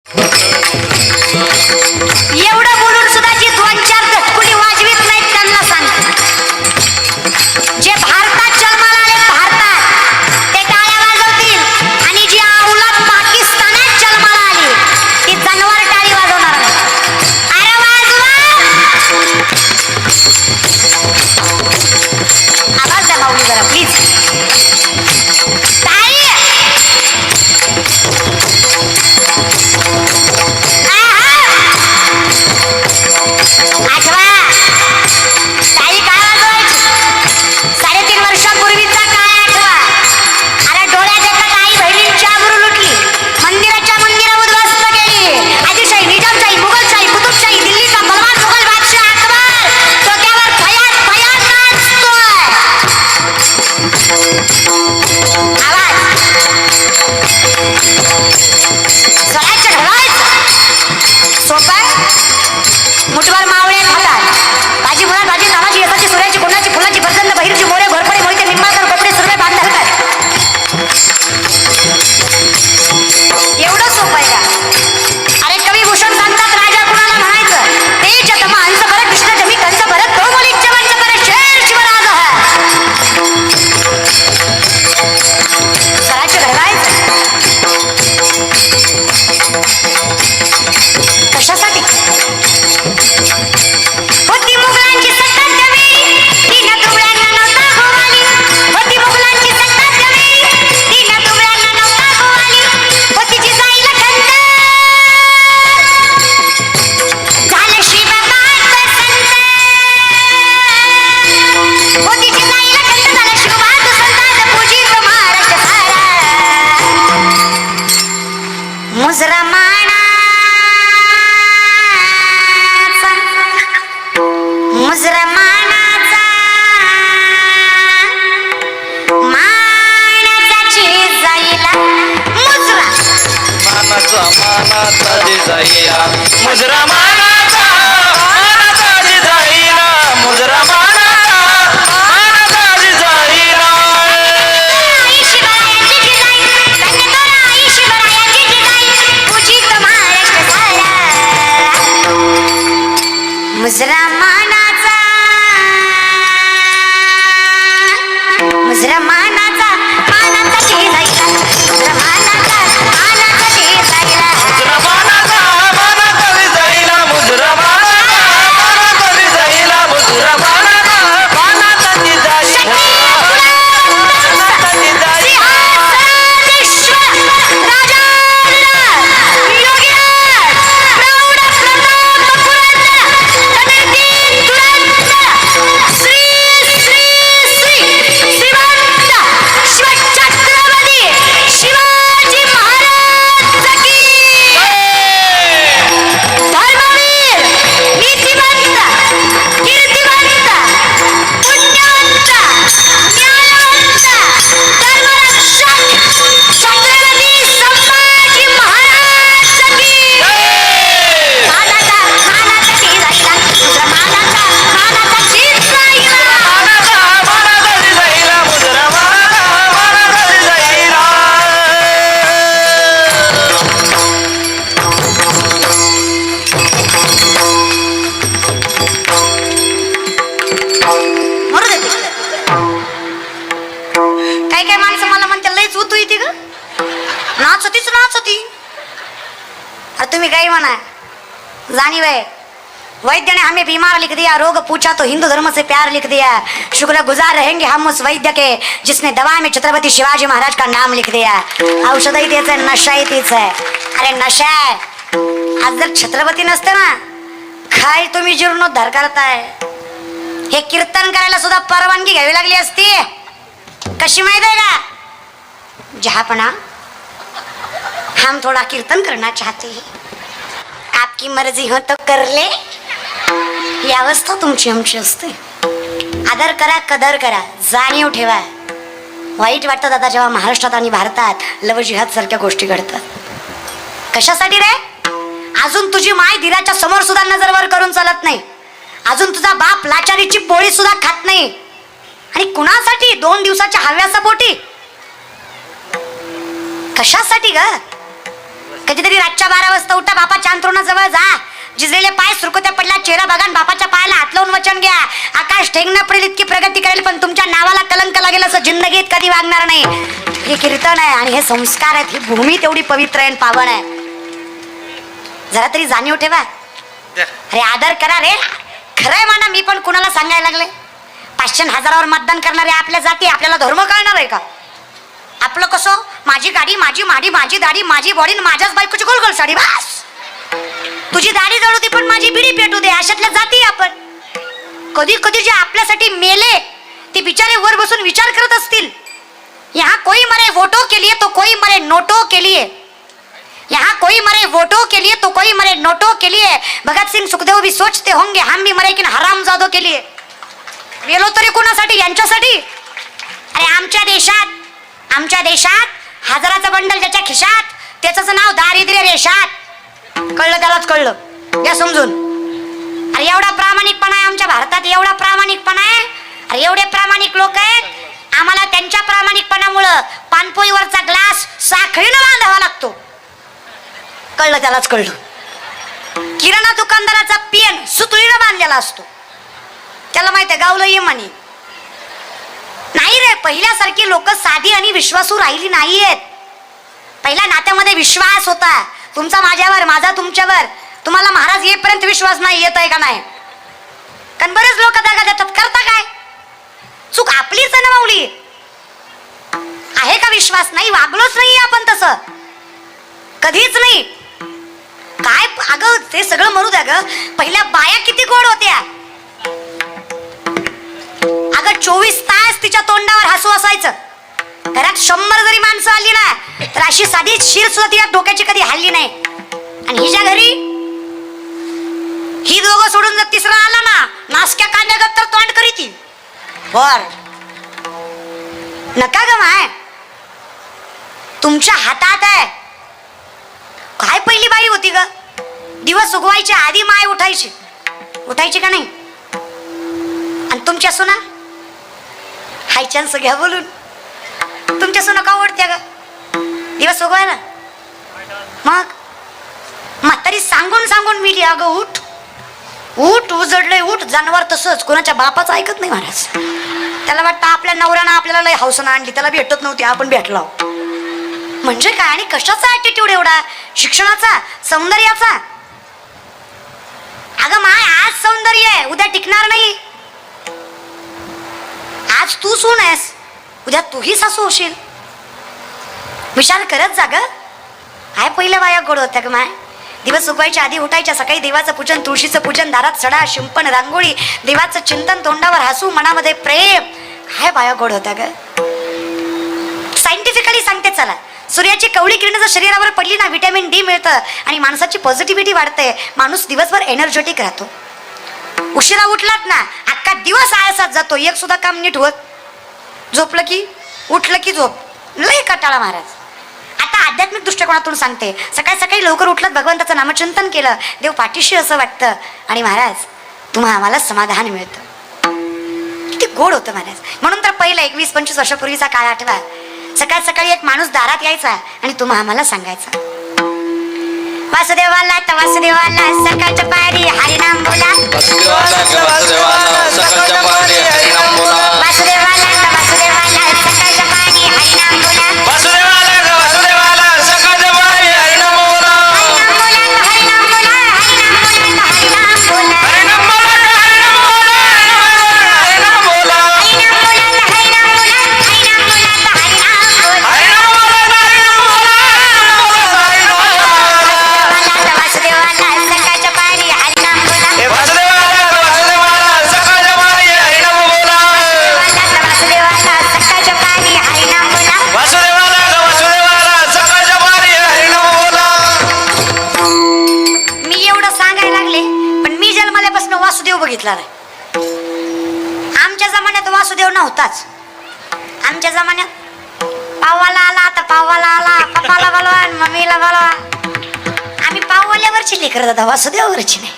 एवढं बोलून सुद्धा जी दोन चार कुणी वाजवीत नाहीत त्यांना सांगते, जे भारतात जन्माला आले भारतात ते टाळ्या वाजवतील आणि जी औलाद पाकिस्तानात जन्माला आली ती जनावर टाळी वाजवणार नाही. अरे वाजवा, आवाज द्या माऊली जरा प्लीज. टाळी आठवा, ताई काय वाजवायची? 3.5 वर्षापूर्वीचा काय आठवा? अरे डोळ्यात एकच आई बहिणींची आबरू लुटली, मंदिराच्या मंदिरं उद्ध्वस्त केली, आदिलशाही, निजामशाही, मुघलशाही, कुतुबशाही, दिल्लीचा बलवान मुघल बादशाह अकबर डोक्यावर फयात फयात नाचतोय. आवाज सगळ्याच्या घडवायचं सोपं. मुठभर मावळे खातात, भाजी मुळात भाजी नावाची यशाची सूर्याची कोणाची फुलाची बरजंद बहिरची मोरे घोरपडे मोहिते निंबाकर कपडे सुरवे बांधलकर. एवढं सोपं आहे का? अरे कवी भूषण सांगतात राजा कुणाला म्हणायचं, ते जतमा हंस भरत कृष्ण जमी कंस भरत तो बोली चमन भरत शेर शिवराज है. सराच्या घडवायचं कशासाठी? होती मुघलांची सत्ता त्यावेळी, तीन दुबळ्यांना नव्हता गोवाली. होती मुघलांची सत्ता त्यावेळी, तीन दुबळ्यांना नव्हता गोवाली. होती जिजाईला खंत, झालं शिवबात संत. होती जिजाईला खंत, झालं शिवबात संत. पूजित महाराष्ट्र सारा मुजरा मुजरा मानाचा मानाचा जिजाईला मुजरा मानाचा मानाचा जिजाईला मुजरा मानाचा मानाचा जिजाईला मुजरा मानाचा मानाचा जिजाईला. आई शिवरायांची जिजाई, कन्येतोरा आई शिवरायांची जिजाई, पूजित महाराष्ट्र सारा मुजरा मानाचा मुजरा मानाचा मानाचा जिजाईला मुजरा मानाचा मानाचा जिजाईला मुजरा मानाचा मानाचा जिजाईला मुजरा मानाचा मानाचा जिजाईला मुजरा मानाचा मानाचा जिजाईला मानाचा जिजाईला. तुम्ही काही म्हणा, जानिव है वैद्य ने हमें बीमार लिख दिया, रोग पूछा तो हिंदू धर्म से प्यार लिख दिया. शुक्र गुजार रहेंगे हम उस वैद्य के जिसने दवा में छत्रपति शिवाजी महाराज का नाम लिख दिया. औषधही तेच आहे, नशाही तीच आहे. अरे नशा आहे. आज जर छत्रपती नसते ना, काय तुम्ही जीर्णोद्धार करताय. हे कीर्तन करायला सुद्धा परवानगी घ्यावी लागली असती. कशी माहित आहे का? जहापना, हम थोड़ा कीर्तन करना चाहते हैं, आपकी मर्जी हो तो कर ले. ही अवस्था तुमची आमची असते. आदर करा, कदर करा, जाणीव ठेवा. वाईट वाटतं दादा जेव्हा महाराष्ट्रात आणि भारतात लव जिहाद सारख्या गोष्टी घडतात. कशासाठी रे? अजून तुझी माय दिराच्या समोर सुद्धा नजर वर करून चालत नाही. अजून तुझा बाप लाचारीची पोळी सुद्धा खात नाही. आणि कुणासाठी? 2 दिवसाच्या हव्यासापोटी. कशासाठी ग? कधीतरी रातच्या 12 वाजता उठा बापाच्या अंथरुणाजवळ जा, जिजलेले पाय सुरकुत्या पडला, चेहरा बघा, बापाच्या पायाला हात लावून वचन घ्या. आकाश ठेंगणं पडेल इतकी प्रगती करेल, पण तुमच्या नावाला कलंक लागेल असं जिंदगीत कधी वागणार नाही. हे कीर्तन आहे आणि हे संस्कार आहेत. ही भूमी तेवढी पवित्र आहे आणि पावन आहे. जरा तरी जाणीव ठेवा. अरे आदर करा रे. खरंय म्हणा, मी पण कुणाला सांगायला लागले. 500 1000वर मतदान करणारे आपल्या जाती, आपल्याला धर्म कळणार आहे का? आपलं कसं, माझी गाडी, माझी माडी, माझी दाढी, माझी बॉडी, माझ्याच बायकोची गोल गोल साडी, बस. तुझी दाढी जळू दे पण माझी बिडी पेटू दे, अशातल्या जाती आपण. कधी कधी जे आपल्यासाठी मेले ते बिचारे वर बसून विचार करत असतील, यहाँ कोई मरे वोटों के लिए तो कोई मरे नोटों के लिए, यहाँ कोई मरे वोटों के लिए तो कोई मरे नोटों के लिए. भगत सिंह सुखदेव भी सोचते होंगे हम भी मरे कि हरामजादों के लिए. मेलो तरी कोणासाठी? यांच्यासाठी. अरे आमच्या देशात 1000चं बंडल ज्याच्या खिशात त्याचं नाव दारिद्र्य रेषात. कळलं? त्यालाच कळलं, घ्या समजून. अरे एवढा प्रामाणिकपणा आहे आमच्या भारतात, एवढा प्रामाणिकपणा आहे. अरे एवढे प्रामाणिक लोक आहेत, आम्हाला त्यांच्या प्रामाणिकपणामुळं पानपोईवरचा ग्लास साखळीनं बांधावा लागतो. कळलं? त्यालाच कळलं. किराणा दुकानदाराचा पेन सुतळीनं बांधलेला असतो. त्याला माहिती आहे गावलं ये म्हणे. नाही रे, पहिल्यासारखी लोक साधी आणि विश्वासू राहिली नाहीयेत. पहिल्या नात्यामध्ये विश्वास होता, तुमचा माझ्यावर, माझा तुमच्यावर. तुम्हाला महाराज येईपर्यंत विश्वास नाही, येत आहे का नाही? कारण बरेच लोक दागा देतात. करता काय? चूक आपलीच आहे ना माऊली. आहे का विश्वास? नाही, वागलोच नाही आपण तसं, कधीच नाही. काय अगं ते सगळं मरू द्या ग. पहिल्या बाया किती गोड होत्या अगं. 24 तास तिच्या तोंडावर हसू असायचं. घरात 100 जरी माणसं आली ना तर अशी साधी शिर सुद्धा तिच्या डोक्याची कधी हल्ली नाही. आणि हिच्या घरी ही दोघं सोडून जर तिसरा आला ना, नासक्या कांद्यागत तर तोंड करी ती. बर नका ग माय, तुमच्या हातात आहे. काय पहिली बाई होती ग, दिवस उगवायच्या आधी माय उठायची का नाही? आणि तुमच्या सुना हाय चान्स घ्या बोलून. तुमच्या सुना का ओढत्या ग दिवस उगवायला? मग म्हातारी सांगून सांगून मिली, अगं उठ उठ, उजडलंय उठ. जनावर तसंच कोणाच्या बापाचं ऐकत नाही महाराज. त्याला वाटतं आपल्या नवऱ्यानं आपल्याला लय हौसना आणली, त्याला भेटत नव्हती, आपण भेटलो. म्हणजे काय? आणि कशाचा ऍटिट्यूड एवढा? शिक्षणाचा, सौंदर्याचा. अगं माय, आज सौंदर्य आहे, उद्या टिकणार नाही. आज तू सून आहेस, उद्या तूही सासू होशील. विचार करत जा ग. काय पहिल्या बाया गोड होत्या ग माय. दिवस उगवायच्या आधी उठायच्या, सकाळी देवाचं पूजन, तुळशीचं पूजन, दारात सडा, शिंपण, रांगोळी, देवाचं चिंतन, तोंडावर हसू, मनामध्ये प्रेम. काय बाया गोड होत्या ग. सायंटिफिकली सांगते चला, सूर्याची कवळी किरण जर शरीरावर पडली ना, व्हिटॅमिन डी मिळतं आणि माणसाची पॉझिटिव्हिटी वाढते. माणूस दिवसभर एनर्जेटिक राहतो. उशिरा उठलात ना, अख्खा दिवस आळसात जातो, एक सुद्धा काम नीट होत. झोपलं की उठलं की झोप, लय कटाळा महाराज. आता आध्यात्मिक दृष्टिकोनातून सांगते, सकाळी सकाळी लवकर उठलं, भगवंताचं नामचिंतन केलं, देव पाठीशी असं वाटतं. आणि महाराज तुम्हा आम्हाला समाधान मिळतं. किती गोड होतं महाराज. म्हणून तर पहिलं 21-25 वर्षापूर्वीचा काळ आठवा. सकाळ सकाळी एक माणूस दारात यायचा आणि तुम्हा आम्हाला सांगायचा, वासुदेवाला तर वासुदेवाला सकाळच्या पारी हरिनाम बोला. वासुदेवाला तर वासुदेवाला सकाळच्या पारी हरिनाम बोला. वासुदेवाला तर वासुदेवाला सकाळच्या पारी हरिनाम बोला. वासुदेवाला तर वासुदेवाला सकाळच्या पारी हरिनाम बोला. हरिनाम बोला, हरिनाम बोला, हरिनाम बोला, हरिनाम बोला, हरिनाम बोला, हरिनाम बोला, हरिनाम बोला, हरिनाम बोला, हरिनाम बोला, हरिनाम बोला, हरिनाम बोला, हरिनाम बोला. वासुदेवाला सकाळच्या पारी हरिनाम बोला. वासुदेवाला वासुदेवाला सकाळच्या पारी हरिनाम बोला. वासुदेवाला सकाळच्या पारी हरिनाम बोला. वासुदेवाला वासुदेवाला सकाळच्या पारी हरिनाम बोला. मी एवढं सांगायला लागले, पण मी जन्मल्यापासून वासुदेव बघितला नाही. आमच्या जमान्यात वासुदेव नव्हताच. आमच्या जमान्यात पाववाला आला, आता पाववाला आला, पप्पाला बोलवा, मम्मीला बोलवा. आम्ही पाववाल्यावरची लेकर दादा, वासुदेवावरची नाही.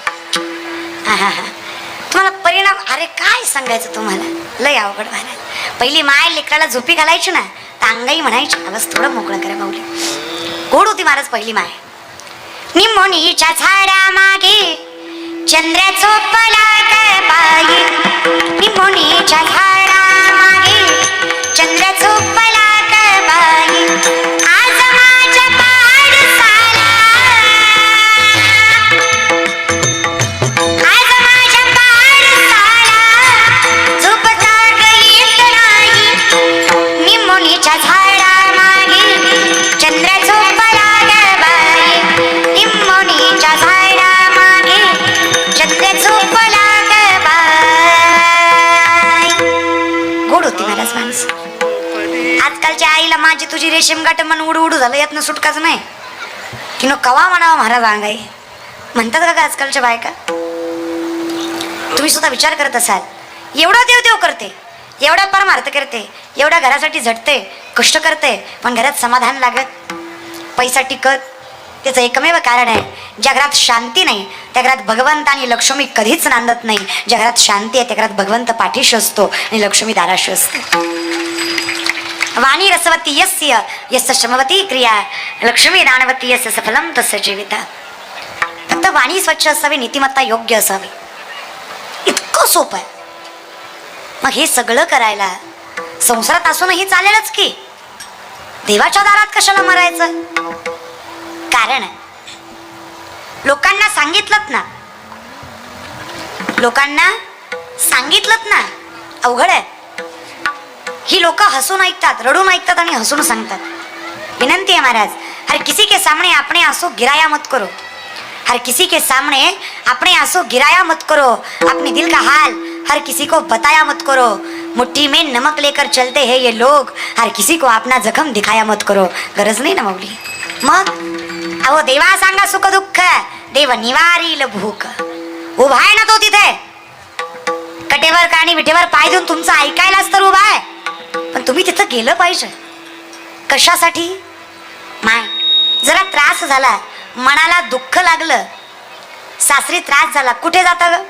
तुम्हाला परिणाम, अरे काय सांगायचं तुम्हाला, लय अवघड व्हायला. पहिली माय लेकराला झोपी घालायची ना, तर अंगाई म्हणायची, आवाज थोडं मोकळं करा माऊली. गोड होती महाराज पहिली माय. निमोनीच्या झाडा मागे चंद्र झोपला बाई, निमोनीच्या झाडा मागे चंद्र झोपला बाई, आज माझ्या पाडसाला, आज माझ्या पाडसाला झोपता येत नाही, निमोनीच्या झाडा मागे चंद्र झोपला बाई, निमोनीच्या झाडा मागे चंद्र झोपला बाई. गोड होती महाराज माणसं. आजकालच्या आईला माझी तुझी रेशीम गाठ मन उडू उडू झालं, यातनं सुटकाच नाही की नो कवा म्हणावा महाराज अंगाई म्हणतात का आजकालच्या बायका. तुम्ही सुद्धा विचार करत असाल, एवढा देव करते, एवढा परमार्थ करते, एवढ्या घरासाठी झटते, कष्ट करते, पण घरात समाधान लागत, पैसा टिकत. त्याचं एकमेव कारण आहे, ज्या घरात शांती नाही त्या घरात भगवंत आणि लक्ष्मी कधीच नांदत नाही. ज्या घरात शांती आहे त्या घरात भगवंत पाठीशी असतो आणि लक्ष्मी दाराशी असते. वाणी रसवती यस्य यस्य श्रमवती क्रिया, लक्ष्मी दानवती यस्य सफलम तस्य जीविता. फक्त वाणी स्वच्छ असावी, नीतिमत्ता योग्य असावी, इतकं सोपं आहे. मग हे सगळं करायला संसारात असूनही चालेलच की, देवाच्या दारात कशाला मरायचं. कारण लोकांना सांगितलंत ना, लोकांना सांगितलंत ना, अवघड आहे. ही लोक हसून ऐकतात, रडून ऐकतात आणि हसून सांगतात. विनंती आहे महाराज, हर किसी के सामने अपने आंसू गिराया मत करो, हर किसी के सामने अपने आंसू गिराया मत करो, अपने दिल का हाल हर किसी को बताया मत करो, मुट्ठी में नमक लेकर चलते हैं ये लोग, हर किसी को अपना जखम दिखाया मत करो. गरज नाही ना माऊली. मग अहो देवा सांगा सुख दुःख, देव निवारील भूक. उभा आहे ना तो तिथे, कटेवर काणी विटेवर पाय देऊन तुमचं ऐकायलाच तर उभा आहे, पण तुम्ही तिथं गेलं पाहिजे. कशासाठी. माय जरा त्रास झाला, मनाला दुःख लागलं, सासरी त्रास झाला, कुठे जाता ग,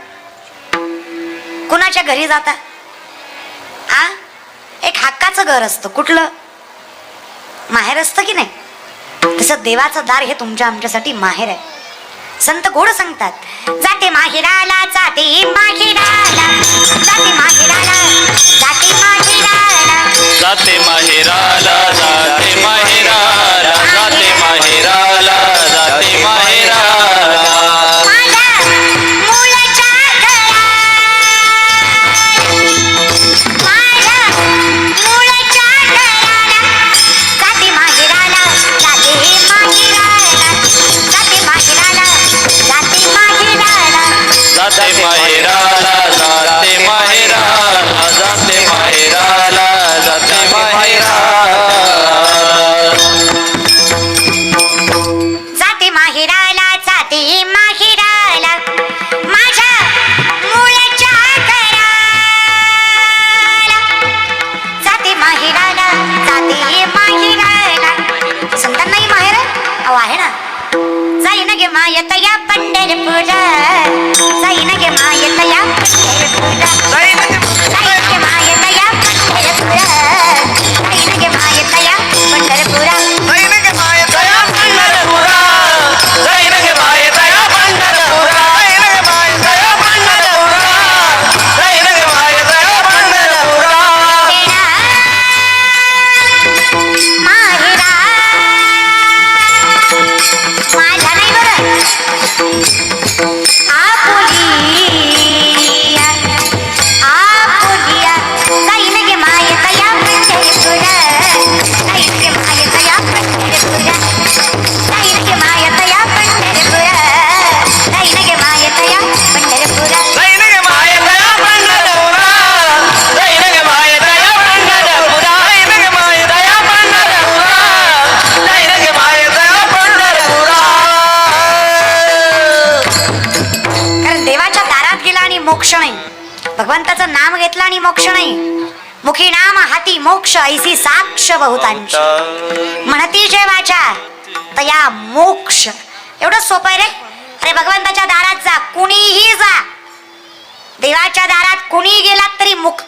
कुणाच्या घरी जाता. आ एक हक्काचं घर असतं, कुठलं माहेर असतं की नाही. तसं देवाचं दार हे तुमच्या आमच्यासाठी माहेर आहे. संत गोड सांगतात, जाते माहेराला जाते माहेराला, जाते माहेराला जाते माहेराला, जाते माहेराला जाते माहेराला, जाते माहेराला जाते माहेराला. माझ्या मुलाच्या घरात, माझ्या मुलाच्या घराला, जाते माहेराला जाते माहेराला, जाते माहेराला जाते माहेराला, जाते माहेराला जाते माहेराला, जाते माहेराला जाते माहेराला. जाते माहेराला जाते माहेराला, माझ्या मुलाच्या घराला, जाते माहेराला जाते माहेराला. संतांनाही माहेर अहो आहे ना. जाईन गे मायत या पंढरपुरा, जाईन गे मायत या पंढरपुरा, जाईन गे मायत या पंढरपुरा, जाईन गे मायत या पंढरपुरा. जाईन गे मायेत या पंढरपुरा, जाईन गे मायेत या पंढरपुरा, जाईन गे मायेत या पंढरपुरा, जाईन गे मायेत या पंढरपुरा. माहेरा माझ्या नाही बरं, आपुलिया आपुलिया, जाईन गे मायत या पंढरपुरा, जाईन गे मायत या पंढरपुरा, जाईन गे मायत या पंढरपुरा, जाईन गे मायत या पंढरपुरा. जाईन गे मायेत या पंढरपुरा, जाईन गे मायेत या पंढरपुरा, जाईन गे मायेत या पंढरपुरा, जाईन गे मायेत या पंढरपुरा. कारण देवाच्या दारात गेला आणि मोक्ष नाही, भगवंताचं नाम घेतलं आणि मोक्ष नाही. मुखी नाम हाती मोक्ष ऐसी साक्ष बहुतांची, म्हणती जे वाचा तया मोक्ष. एवढं सोपं आहे रे. अरे भगवंताच्या दारात जा, कुणीही जा, देवाच्या दारात कुणी गेलात तरी मुक्ती